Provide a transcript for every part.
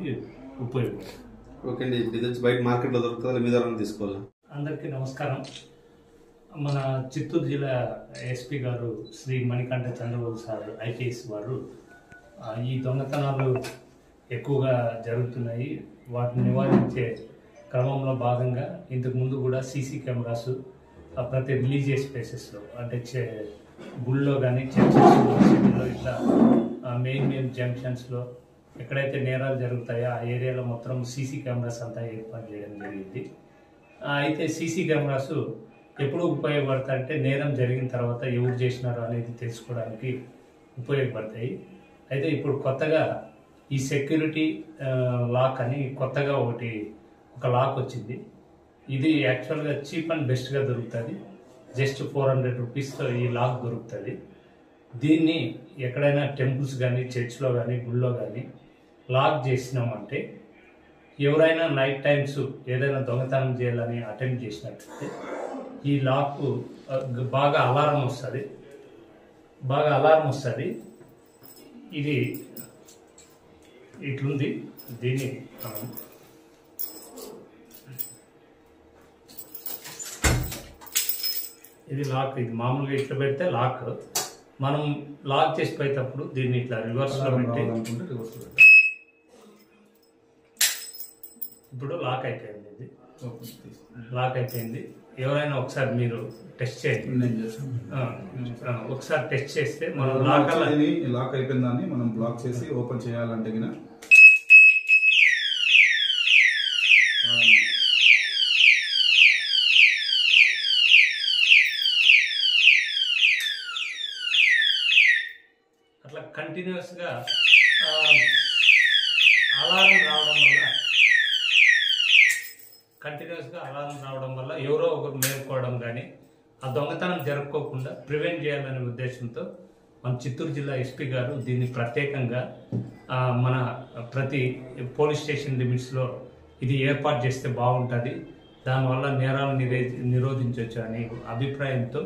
చేయడానికి ఉపయోగపడుతుంది. ఓకే అండి. ఇప్పుడు ఇది బయట మార్కెట్లో దొరుకుతుందా, మీ ద్వారా తీసుకోవాలా? అందరికీ నమస్కారం. మన చిత్తూరు జిల్లా ఎస్పీ గారు శ్రీ మణికంఠ చంద్రబాబు సార్ ఐపీఎస్ వారు ఈ దొంగతనాలు ఎక్కువగా జరుగుతున్నాయి, వాటిని నివారించే క్రమంలో భాగంగా ఇంతకుముందు కూడా సీసీ కెమెరాస్ ప్రతి రిలీజియస్ ప్లేసెస్లో అంటే గుళ్ళో కానీ చర్చెస్ మసీదుల్లో ఇట్లా మెయిన్ జంక్షన్స్లో ఎక్కడైతే నేరాలు జరుగుతాయో ఆ ఏరియాలో మొత్తం సీసీ కెమెరాస్ అంతా ఏర్పాటు చేయడం జరిగింది. అయితే సీసీ కెమెరాస్ ఎప్పుడు ఉపయోగపడతాయంటే నేరం జరిగిన తర్వాత ఎవరు చేసినారో అనేది తెలుసుకోవడానికి ఉపయోగపడతాయి. అయితే ఇప్పుడు కొత్తగా ఈ సెక్యూరిటీ లాక్ అని కొత్తగా ఒక లాక్ వచ్చింది. ఇది యాక్చువల్గా చీప్ అండ్ బెస్ట్గా దొరుకుతుంది. జస్ట్ 400 రూపీస్తో ఈ లాక్ దొరుకుతుంది. దీన్ని ఎక్కడైనా టెంపుల్స్ కానీ చర్చ్లో కానీ గుళ్ళో కానీ లాక్ చేసినామంటే ఎవరైనా నైట్ టైమ్స్ ఏదైనా దొంగతనం చేయాలని అటెంప్ట్ చేసినట్లయితే ఈ లాక్ బాగా అలారం వస్తుంది. ఇది ఇట్లుంది. దీన్ని ఇది లాక్, ఇది మామూలుగా ఇట్లా పెడితే లాక్. మనం లాక్ చేసి పోయేటప్పుడు దీన్ని ఇట్లా రివర్స్లో పెట్టి ఇప్పుడు లాక్ అయిపోయింది. ఇది లాక్ అయిపోయింది. ఎవరైనా ఒకసారి మీరు టెస్ట్ చేయండి. ఒకసారి టెస్ట్ చేస్తే మనం లాక్ అయిపోయిందని మనం బ్లాక్ చేసి ఓపెన్ చేయాలంటే అట్లా కంటిన్యూస్గా అలారం రావడం వల్ల ఎవరో ఒకరు మేల్కోవడం కానీ ఆ దొంగతనం జరుపుకోకుండా ప్రివెంట్ చేయాలనే ఉద్దేశంతో మన చిత్తూరు జిల్లా ఎస్పీ గారు దీన్ని ప్రత్యేకంగా మన ప్రతి పోలీస్ స్టేషన్ లిమిట్స్లో ఇది ఏర్పాటు చేస్తే బాగుంటుంది, దానివల్ల నేరాలను నిరోధించవచ్చు అనే అభిప్రాయంతో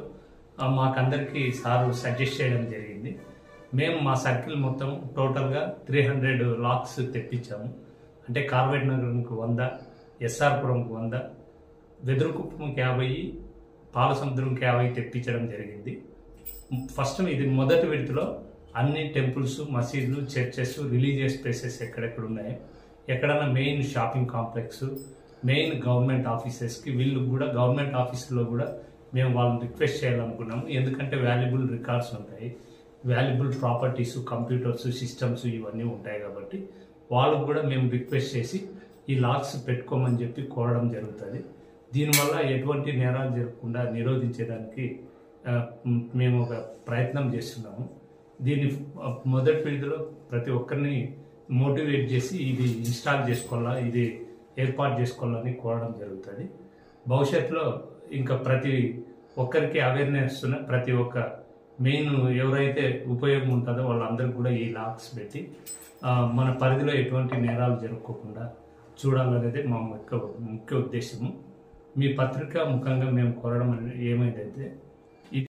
మాకందరికీ సారు సజెస్ట్ చేయడం జరిగింది. మేము మా సర్కిల్ మొత్తం టోటల్గా 300 లాక్స్ తెప్పించాము. అంటే కార్వేట్ నగరంకి 100, ఎస్ఆర్పురంకి 100, వెదురుకుప్పంకి 50, పాలసముద్రంకి 50 తెప్పించడం జరిగింది. ఫస్ట్ ఇది మొదటి విడతలో అన్ని టెంపుల్స్, మసీదులు, చర్చెస్, రిలీజియస్ ప్లేసెస్ ఎక్కడెక్కడ ఉన్నాయో, ఎక్కడన్నా main shopping complex, main government ఆఫీసెస్కి వీళ్ళు కూడా గవర్నమెంట్ ఆఫీసులో కూడా మేము వాళ్ళని రిక్వెస్ట్ చేయాలనుకున్నాము. ఎందుకంటే వాల్యుబుల్ రికార్డ్స్ ఉంటాయి, వాల్యుబుల్ ప్రాపర్టీస్, కంప్యూటర్స్, సిస్టమ్స్ ఇవన్నీ ఉంటాయి కాబట్టి వాళ్ళకు కూడా మేము రిక్వెస్ట్ చేసి ఈ లాక్స్ పెట్టుకోమని చెప్పి కోరడం జరుగుతుంది. దీనివల్ల ఎటువంటి నేరాలు జరగకుండా నిరోధించడానికి మేము ఒక ప్రయత్నం చేస్తున్నాము. దీన్ని మొదటి విడతలో ప్రతి ఒక్కరిని మోటివేట్ చేసి ఇది ఇన్స్టాల్ చేసుకోవాలా, ఇది ఏర్పాటు చేసుకోవాలని కోరడం జరుగుతుంది. భవిష్యత్తులో ఇంకా ప్రతి ఒక్కరికి అవేర్నెస్ ప్రతి ఒక్క మెయిన్ ఎవరైతే ఉపయోగం ఉంటుందో వాళ్ళందరికీ కూడా ఈ లాక్స్ పెట్టి మన పరిధిలో ఎటువంటి నేరాలు జరుపుకోకుండా చూడాలనేది మా ముఖ్య ఉద్దేశము. మీ పత్రిక ముఖంగా మేము కోరడం ఏమైందంటే